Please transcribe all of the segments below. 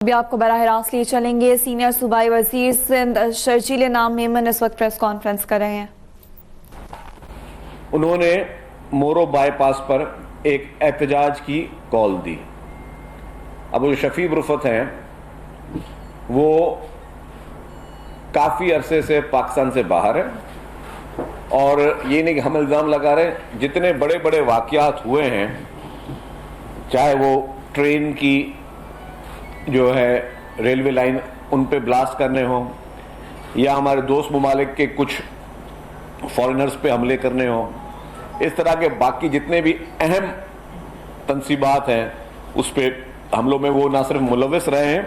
ابھی آپ کو براہ راست لیے چلیں گے. سینئر صوبائی وزیر سندھ شرجیل نام میمن اس وقت پریس کانفرنس کر رہے ہیں. انہوں نے مورو بائی پاس پر ایک احتجاج کی کال دی. اب جو شفیع رفت ہیں وہ کافی عرصے سے پاکستان سے باہر ہے، اور یہ نہیں کہ ہم الزام لگا رہے ہیں، جتنے بڑے بڑے واقعات ہوئے ہیں، چاہے وہ ٹرین کی جو ہے ریلوے لائن ان پہ بلاسٹ کرنے ہوں، یا ہمارے دوست ممالک کے کچھ فارینرز پہ حملے کرنے ہوں، اس طرح کے باقی جتنے بھی اہم تنصیبات ہیں اس پہ حملوں میں وہ نہ صرف ملوث رہے ہیں.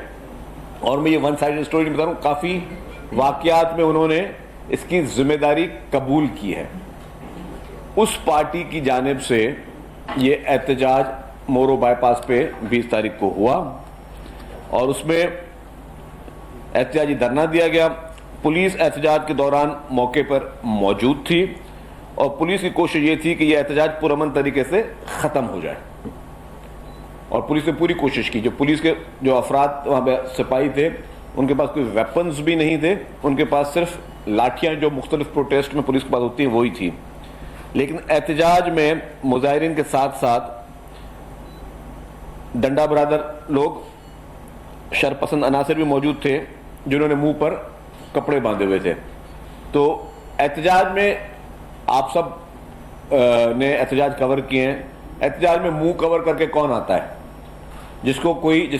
اور میں یہ ون سائیڈ سٹوری بتا رہا ہوں، کافی واقعات میں انہوں نے اس کی ذمہ داری قبول کی ہے. اس پارٹی کی جانب سے یہ احتجاج مورو بائی پاس پہ 20 تاریخ کو ہوا، اور اس میں احتجاجی دھرنا دیا گیا. پولیس احتجاج کے دوران موقع پر موجود تھی، اور پولیس کی کوشش یہ تھی کہ یہ احتجاج پرامن طریقے سے ختم ہو جائے، اور پولیس نے پوری کوشش کی. جو پولیس کے جو افراد وہاں پہ سپاہی تھے ان کے پاس کوئی ویپنز بھی نہیں تھے، ان کے پاس صرف لاٹھیاں جو مختلف پروٹیسٹ میں پولیس کے پاس ہوتی ہیں وہی تھی. لیکن احتجاج میں مظاہرین کے ساتھ ساتھ ڈنڈا برادر لوگ، شرپسند عناصر بھی موجود تھے جنہوں نے منہ پر کپڑے باندھے ہوئے تھے. تو احتجاج میں آپ سب نے احتجاج کور کیے ہیں. احتجاج میں منہ کور کر کے کون آتا ہے؟ جس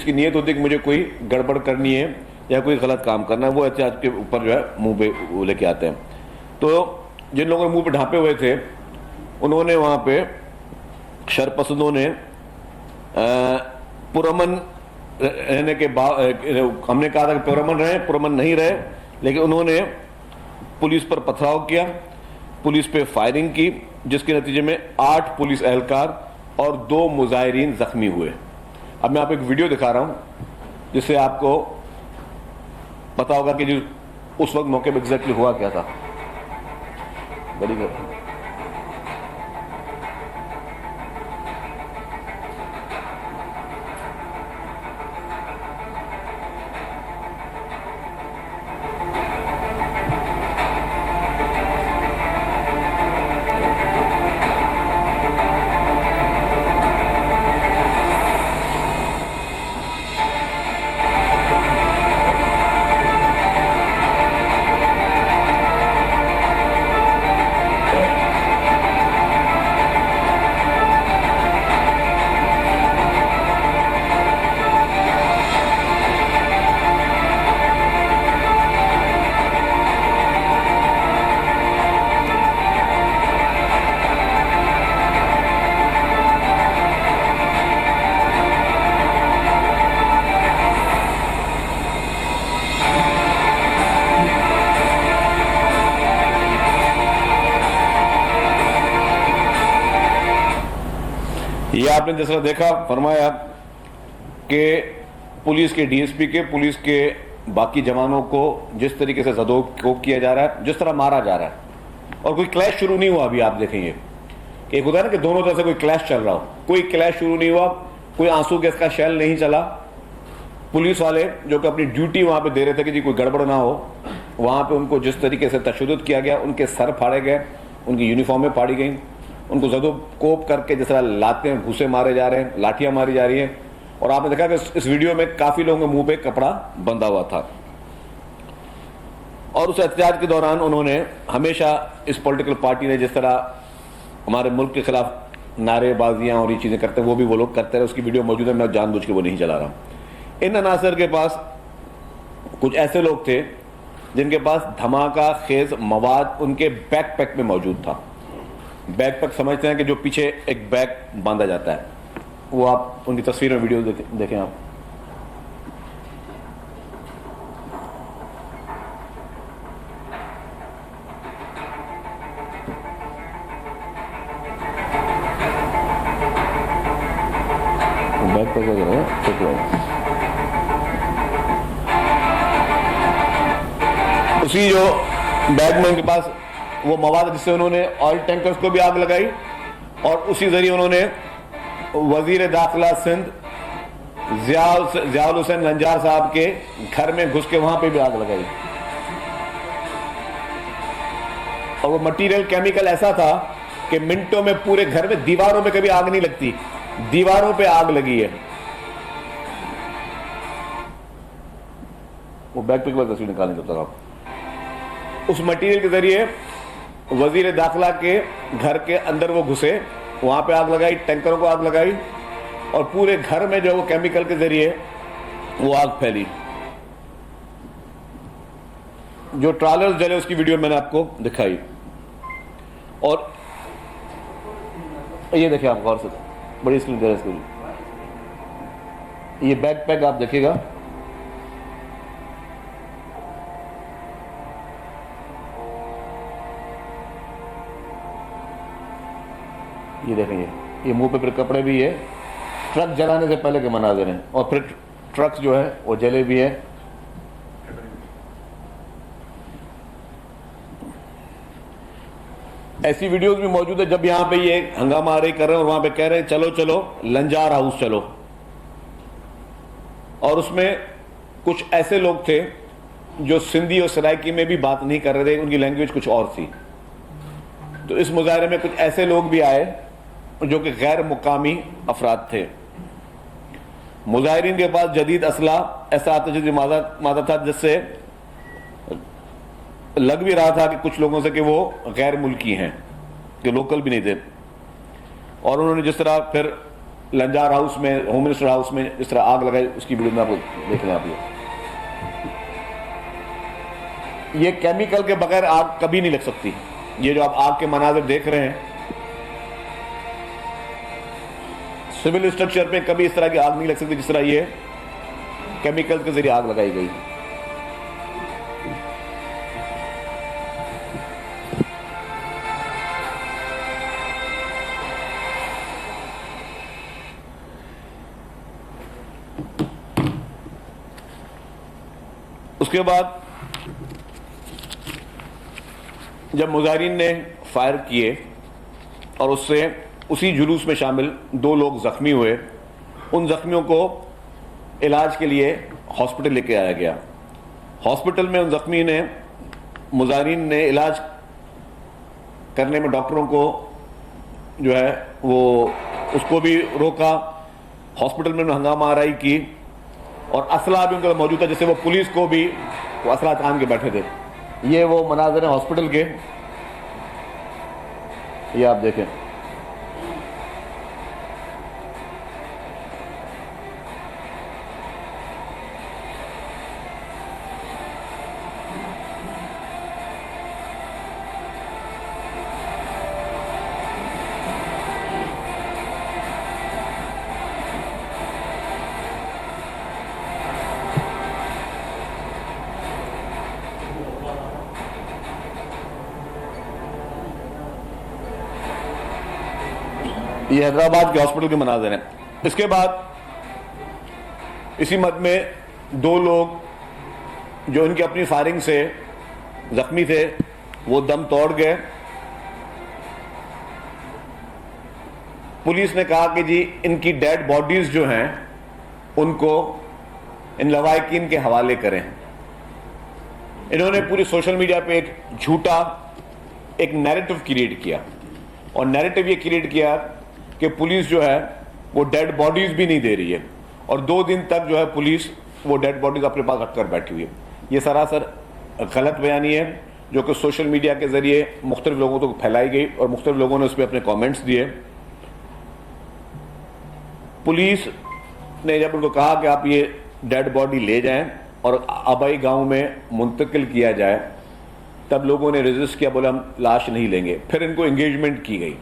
کی نیت ہوتی ہے کہ مجھے کوئی گڑبڑ کرنی ہے یا کوئی غلط کام کرنا ہے، وہ احتجاج کے اوپر جو ہے منہ پہ لے کے آتے ہیں. تو جن لوگوں نے منہ پہ ڈھانپے ہوئے تھے انہوں نے وہاں پہ شرپسندوں نے پرامن رہنے کے ہم نے کہا تھا کہ پرامن رہیں، پرامن نہیں رہے، لیکن انہوں نے پولیس پر پتھراؤ کیا، پولیس پہ فائرنگ کی، جس کے نتیجے میں 8 پولیس اہلکار اور 2 مظاہرین زخمی ہوئے. اب میں آپ کو ایک ویڈیو دکھا رہا ہوں جس سے آپ کو پتا ہوگا کہ اس وقت موقع پہ ایگزیکٹلی ہوا کیا تھا. بڑی یہ آپ نے جیسا دیکھا، فرمایا کہ پولیس کے ڈی ایس پی کے، پولیس کے باقی جوانوں کو جس طریقے سے زدوکوب کیا جا رہا ہے، جس طرح مارا جا رہا ہے، اور کوئی کلیش شروع نہیں ہوا. ابھی آپ دیکھیں گے کہ ایک ہوتا ہے نا کہ دونوں طرف سے کوئی کلیش چل رہا ہو، کوئی کلیش شروع نہیں ہوا، کوئی آنسو گیس کا شیل نہیں چلا. پولیس والے جو کہ اپنی ڈیوٹی وہاں پہ دے رہے تھے کہ جی کوئی گڑبڑ نہ ہو، وہاں پہ ان کو جس طریقے سے تشدد کیا گیا، ان کے سر پھاڑے گئے، ان کی یونیفارمیں پھاڑی گئیں، ان کو زد و کوب کر کے جس طرح لاتے ہیں، گھوسے مارے جا رہے ہیں، لاٹھیاں ماری جا رہی ہیں. اور آپ نے دیکھا کہ اس ویڈیو میں کافی لوگوں کے منہ پہ کپڑا بندھا ہوا تھا. اور اس احتجاج کے دوران انہوں نے ہمیشہ، اس پولیٹیکل پارٹی نے جس طرح ہمارے ملک کے خلاف نعرے بازیاں اور یہ چیزیں کرتے ہیں، وہ بھی وہ لوگ کرتے رہے. اس کی ویڈیو موجود ہے، میں جان بوجھ کے وہ نہیں چلا رہا. ان عناصر کے پاس کچھ ایسے لوگ تھے جن کے پاس دھماکہ خیز مواد ان کے بیک پیک میں موجود تھا. بیک پیک سمجھتے ہیں کہ جو پیچھے ایک بیگ باندھا جاتا ہے، وہ آپ ان کی تصویر میں ویڈیو دیکھیں. آپ بیک پیک اسی جو بیگ میں ان کے پاس وہ مواد جس سے انہوں نے آئل ٹینکرز کو بھی آگ لگائی، اور اسی ذریعے انہوں نے وزیر داخلہ سندھ ضیاء الحسین نجار صاحب کے گھر میں گھس کے وہاں پہ بھی آگ لگائی. اور وہ مٹیریل کیمیکل ایسا تھا کہ منٹوں میں پورے گھر میں, دیواروں پہ کبھی آگ نہیں لگتی, دیواروں پہ آگ لگی ہے. وہ بیک پک پر تصویر نکالنے کی طرف اس مٹیریل کے ذریعے وزیر داخلہ کے گھر کے اندر وہ گھسے, وہاں پہ آگ لگائی, ٹینکروں کو آگ لگائی, اور پورے گھر میں جو وہ کیمیکل کے ذریعے وہ آگ پھیلی. جو ٹرالرز جلے اس کی ویڈیو میں نے آپ کو دکھائی. اور یہ دیکھیں آپ غور سے, بڑی اسکرین دے رہے اس کو, یہ بیک پیک آپ دیکھیے گا, یہ دیکھیں یہ منہ پہ پھر کپڑے بھی ہے, ٹرک جلانے سے پہلے کے مناظر ہیں, اور پھر ٹرک جو ہے وہ جلے بھی ہے. ایسی ویڈیوز بھی موجود ہے جب یہاں پہ یہ ہنگامہ آرائی کر رہے ہیں اور وہاں پہ کہہ رہے ہیں چلو چلو لنجار ہاؤس چلو, اور اس میں کچھ ایسے لوگ تھے جو سندھی اور سرائکی میں بھی بات نہیں کر رہے تھے, ان کی لینگویج کچھ اور تھی. تو اس مظاہرے میں کچھ ایسے لوگ بھی آئے جو کہ غیر مقامی افراد تھے. مظاہرین کے پاس جدید اسلحہ ایسا آتش مادہ تھا جس سے لگ بھی رہا تھا کہ کچھ لوگوں سے کہ وہ غیر ملکی ہیں, کہ لوکل بھی نہیں تھے. اور انہوں نے جس طرح پھر لنجار ہاؤس میں, ہوم منسٹر ہاؤس میں جس طرح آگ لگائی, اس کی ویڈیو میں آپ کو دیکھ لیں. آپ یہ کیمیکل کے بغیر آگ کبھی نہیں لگ سکتی. یہ جو آپ آگ کے مناظر دیکھ رہے ہیں, سول اسٹرکچر پہ کبھی اس طرح کی آگ نہیں لگ سکتی جس طرح یہ کیمیکل کے ذریعے آگ لگائی گئی. اس کے بعد جب مظاہرین نے فائر کیے اور اس سے اسی جلوس میں شامل 2 لوگ زخمی ہوئے, ان زخمیوں کو علاج کے لیے ہاسپٹل لے کے آیا گیا. ہاسپٹل میں ان زخمی نے, مظاہرین نے علاج کرنے میں ڈاکٹروں کو جو ہے وہ اس کو بھی روکا. ہاسپٹل میں ہنگامہ آرائی کی, اور اسلحہ بھی ان کا موجود تھا, جس سے وہ پولیس کو بھی وہ اسلحہ تھام کے بیٹھے تھے. یہ وہ مناظر ہیں ہاسپٹل کے, یہ آپ دیکھیں. یہ حیدرآباد کے ہاسپٹل کے مناظر ہیں. اس کے بعد اسی مد میں 2 لوگ جو ان کی اپنی فائرنگ سے زخمی تھے وہ دم توڑ گئے. پولیس نے کہا کہ جی ان کی ڈیڈ باڈیز جو ہیں ان کو ان لواحقین کے حوالے کریں. انہوں نے پوری سوشل میڈیا پہ ایک جھوٹا ایک نیریٹو کریٹ کیا, اور نیریٹو یہ کریٹ کیا کہ پولیس جو ہے وہ ڈیڈ باڈیز بھی نہیں دے رہی ہے, اور 2 دن تک جو ہے پولیس وہ ڈیڈ باڈیز اپنے پاس رکھ کر بیٹھی ہوئی ہے. یہ سراسر غلط بیانی ہے جو کہ سوشل میڈیا کے ذریعے مختلف لوگوں تک پھیلائی گئی, اور مختلف لوگوں نے اس پہ اپنے کامنٹس دیے. پولیس نے جب ان کو کہا کہ آپ یہ ڈیڈ باڈی لے جائیں اور آبائی گاؤں میں منتقل کیا جائے, تب لوگوں نے ریزسٹ کیا, بولے ہم لاش نہیں لیں گے. پھر ان کو انگیجمنٹ کی گئی.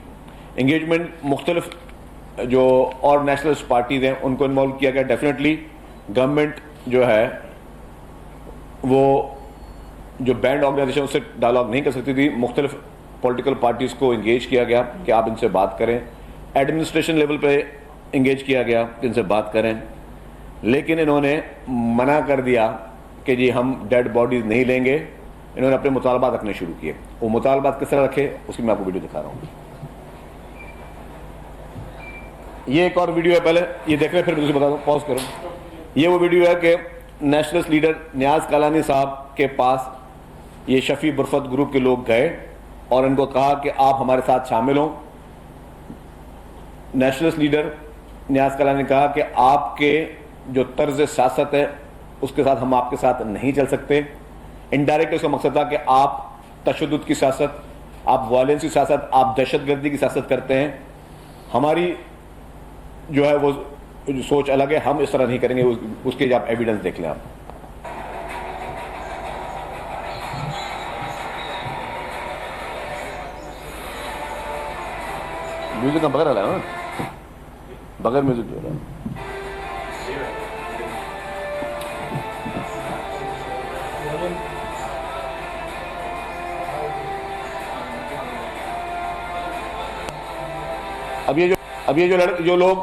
انگیجمنٹ مختلف جو اور نیشنلسٹ پارٹیز ہیں ان کو انوالو کیا گیا. ڈیفینیٹلی گورنمنٹ جو ہے وہ جو بینڈ آرگنائزیشن اس سے ڈائلاگ نہیں کر سکتی تھی. مختلف پولیٹیکل پارٹیز کو انگیج کیا گیا کہ آپ ان سے بات کریں. ایڈمنسٹریشن لیول پہ انگیج کیا گیا کہ ان سے بات کریں, لیکن انہوں نے منع کر دیا کہ جی ہم ڈیڈ باڈیز نہیں لیں گے. انہوں نے اپنے مطالبات رکھنے شروع کیے. وہ مطالبات کس طرح رکھے اس کی میں آپ کو ویڈیو دکھا رہا ہوں. یہ ایک اور ویڈیو ہے, پہلے یہ دیکھ رہے پھر دوسری بتا دوں, پاز کرو. یہ وہ ویڈیو ہے کہ نیشنلسٹ لیڈر نیاز کالانی صاحب کے پاس یہ شفیع برفت گروپ کے لوگ گئے اور ان کو کہا کہ آپ ہمارے ساتھ شامل ہوں. نیشنلسٹ لیڈر نیاز کالانی نے کہا کہ آپ کے جو طرز سیاست ہے اس کے ساتھ ہم آپ کے ساتھ نہیں چل سکتے. انڈائریکٹ اس کا مقصد تھا کہ آپ تشدد کی سیاست, آپ وائلنس کی سیاست, آپ دہشت گردی کی سیاست کرتے ہیں. ہماری جو ہے وہ سوچ الگ ہے, ہم اس طرح نہیں کریں گے. اس کے آپ ایویڈنس دیکھ لیں. آپ میوزک کا بغیر والا ہے نا, بغیر میوزک جو ہے. اب یہ جو لوگ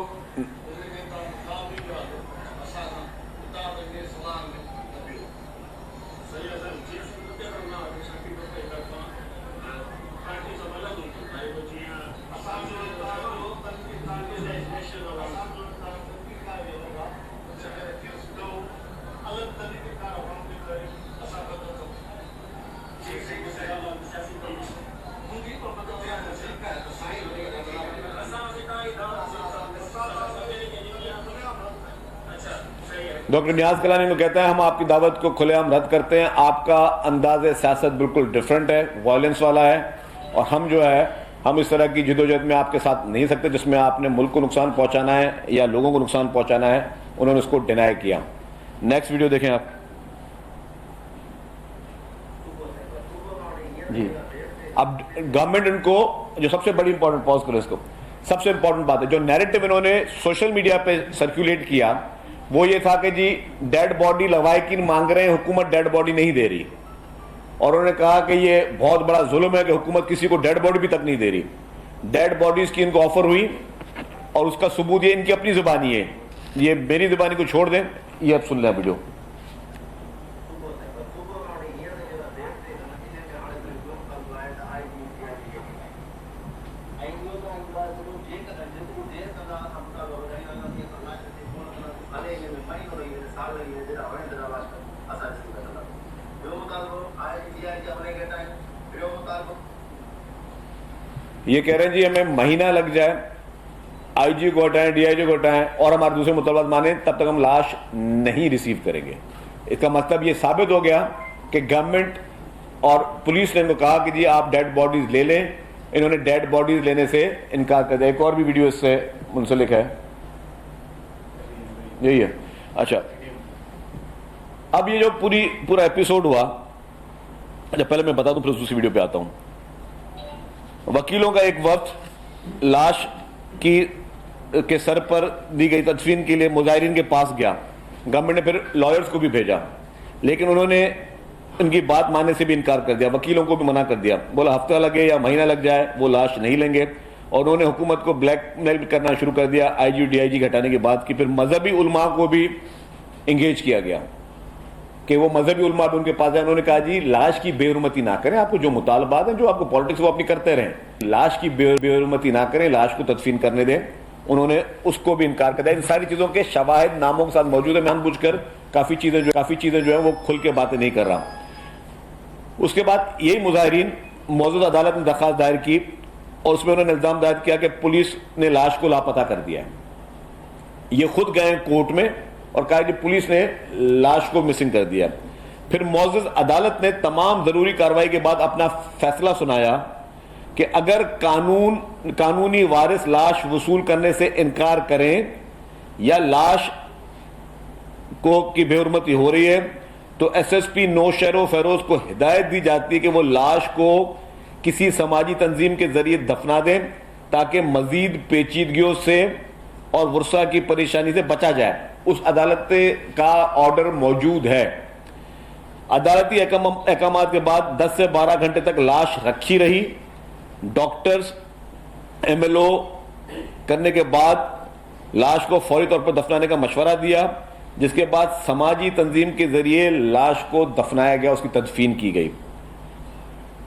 ڈاکٹر نیاز کالانی کو کہتا ہے ہم آپ کی دعوت کو کھلے عام رد کرتے ہیں. آپ کا انداز سیاست بالکل ڈیفرنٹ ہے, وائلنس والا ہے, اور ہم جو ہے ہم اس طرح کی جدوجہد میں آپ کے ساتھ نہیں سکتے جس میں آپ نے ملک کو نقصان پہنچانا ہے یا لوگوں کو نقصان پہنچانا ہے. انہوں نے اس کو ڈینائی کیا. نیکسٹ ویڈیو دیکھیں آپ جی. اب گورنمنٹ ان کو جو سب سے بڑی امپورٹنٹ, پاز کرو اس کو, سب سے امپورٹنٹ بات ہے جو نیریٹو انہوں نے سوشل میڈیا پہ سرکولیٹ کیا وہ یہ تھا کہ جی ڈیڈ باڈی لوائقین مانگ رہے ہیں, حکومت ڈیڈ باڈی نہیں دے رہی. اور انہوں نے کہا کہ یہ بہت بڑا ظلم ہے کہ حکومت کسی کو ڈیڈ باڈی بھی تک نہیں دے رہی. ڈیڈ باڈیز کی ان کو آفر ہوئی اور اس کا ثبوت یہ ان کی اپنی زبانی ہے, یہ میری زبانی کو چھوڑ دیں. یہ اب سن لیں ویڈیو. یہ کہہ رہے ہیں جی ہمیں مہینہ لگ جائے, آئی جی کو ہٹائیں, ڈی آئی جی کو ہٹائیں اور ہمارے دوسرے مطالبات مانیں, تب تک ہم لاش نہیں ریسیو کریں گے. اس کا مطلب یہ ثابت ہو گیا کہ گورنمنٹ اور پولیس نے ان کو کہا کہ جی آپ ڈیڈ باڈیز لے لیں. انہوں نے ڈیڈ باڈیز لینے سے انکار کر دیا. ایک اور بھی ویڈیو اس سے منسلک ہے, یہی ہے. اچھا اب یہ جو پورا ایپیسوڈ ہوا, اچھا پہلے میں بتا دوں پھر دوسری ویڈیو پہ آتا ہوں. وکیلوں کا ایک وقت لاش کے سر پر دی گئی تدفین کے لیے مظاہرین کے پاس گیا. گورنمنٹ نے پھر لائرز کو بھی بھیجا, لیکن انہوں نے ان کی بات ماننے سے بھی انکار کر دیا. وکیلوں کو بھی منع کر دیا, بولا ہفتہ لگے یا مہینہ لگ جائے وہ لاش نہیں لیں گے. اور انہوں نے حکومت کو بلیک میل کرنا شروع کر دیا آئی جی ڈی آئی جی ہٹانے کی بات کی. پھر مذہبی علماء کو بھی انگیج کیا گیا کہ وہ مذہبی علماء بھی ان کے پاس ہیں. انہوں نے کہا جی لاش کی بے حرمتی نہ کریں, آپ کو جو مطالبات ہیں جو آپ کو پالیٹکس وہ اپنی کرتے رہیں, لاش کی بے حرمتی نہ کریں, لاش کو تدفین کرنے دیں. انہوں نے اس کو بھی انکار کر دیا. ان ساری چیزوں کے شواہد ناموں کے ساتھ موجود ہے. میں جان بوجھ کر کافی چیزیں جو ہیں وہ کھل کے باتیں نہیں کر رہا. اس کے بعد یہی مظاہرین موجودہ عدالت میں درخواست دائر کی اور اس میں انہوں نے الزام دائر کیا کہ پولیس نے لاش کو لاپتہ کر دیا ہے. یہ خود گئے کورٹ میں اور کہا کہ پولیس نے لاش کو مسنگ کر دیا. پھر معزز عدالت نے تمام ضروری کارروائی کے بعد اپنا فیصلہ سنایا کہ اگر قانونی وارث لاش وصول کرنے سے انکار کریں یا لاش کی بے حرمتی ہو رہی ہے تو ایس ایس پی نوشہر و فیروز کو ہدایت دی جاتی ہے کہ وہ لاش کو کسی سماجی تنظیم کے ذریعے دفنا دیں تاکہ مزید پیچیدگیوں سے اور ورثہ کی پریشانی سے بچا جائے. اس عدالت کا آرڈر موجود ہے. عدالتی احکامات کے بعد 10 سے 12 گھنٹے تک لاش رکھی رہی. ڈاکٹرز ایم ایل او کرنے کے بعد لاش کو فوری طور پر دفنانے کا مشورہ دیا, جس کے بعد سماجی تنظیم کے ذریعے لاش کو دفنایا گیا, اس کی تدفین کی گئی.